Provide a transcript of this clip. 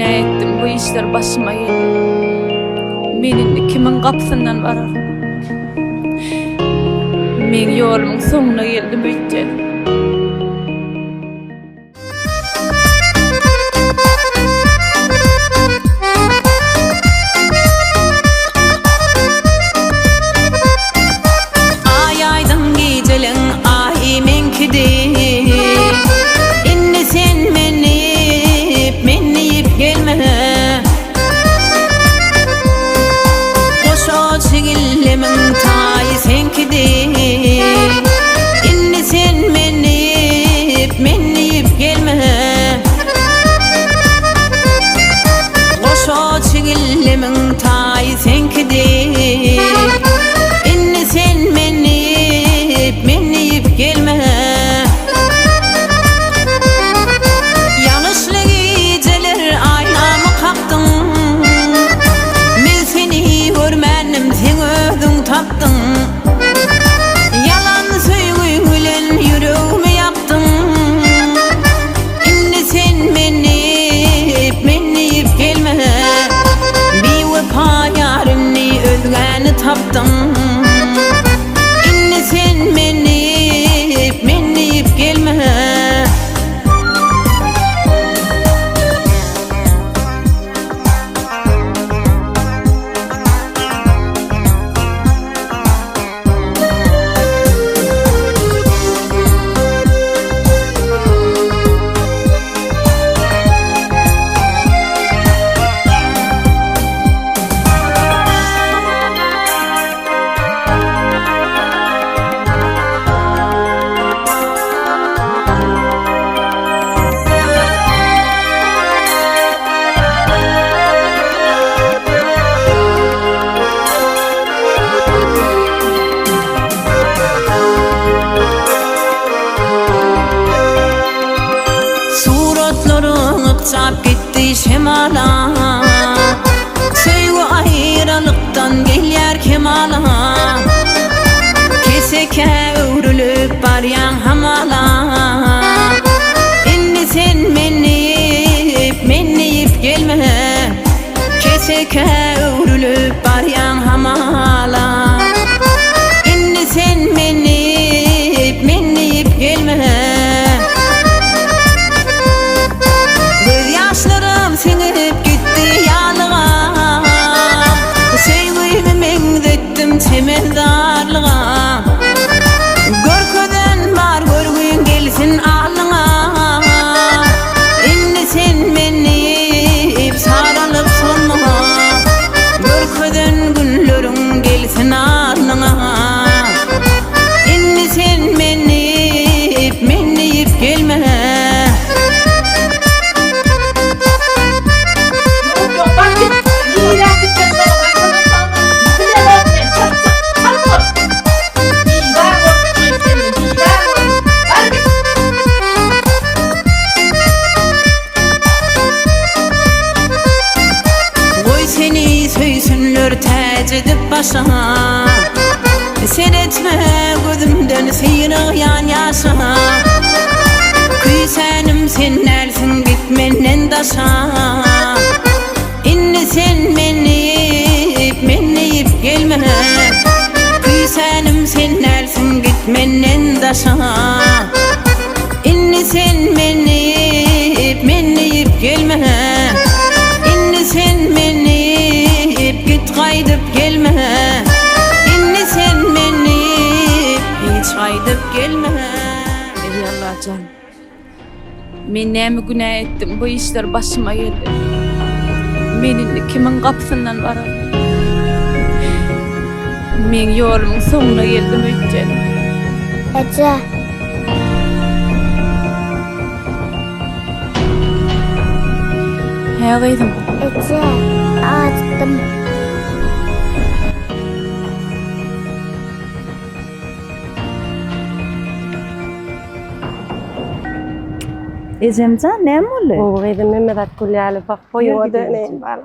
günah etdim, bu işler başıma geldi. Menin kimin kapısından varar? Men yolumun sonuna geldim ötçedim. Ay aydın gecelerin ahi menkidi. İnni sen meniyip gelme. Koşo çigillemin tayi senkidi. İnni sen meniyip gelme. Koşo çigillemin tayi senkidi. İnni sen meniyip gelme. Yanlışlı geceler aynamı kalktın. Men seni görmenim, sen ödün taptın. Yalan söylülen yüreğimi yaktın. İnni sen meniyip gelme. Bir vefa yarını özgeni taptın. İnni sen meniyip gelme. Suratların ıkçap gitti şemala. Söygü ayrılıktan gelyer kemala. Keseke övrülüp baryan hamala. İnni sen meniyip gelme. Keseke övrülüp baryan hamala. İnni sen meniyip gelme. Yaşlarım sinip gitti yalığa. Sevgimi mengzettim temeldarlığa. Görköden var görgün gelsin alına. İnni sen meniyip saralıp sonuna. Görköden günlerin gelsin alına. İnni sen meniyip gelme. Seni söysünler tec edip başa. Sen etme gözümden sıyrık yan yaşa. Küysenim sen nersin gitmenden daşa. İnni sen meniyip gelme. Küysenim sen nersin gitmenden daşa. İnni sen meniyip gelme. İnni sen git kaydıp gelme. İnni sen hiç kaydıp gelme. Ey Allah can. Men näme günah etdim, bu işler başıma geldi. Menin kimin kapısından varar? Men yolumun sonuna geldim ötçedim. Ece. He kıydım. Ece. Acıktım. Ecemcan, näme boldy? O, Mehmet Akgül bak boyu gidelim bana.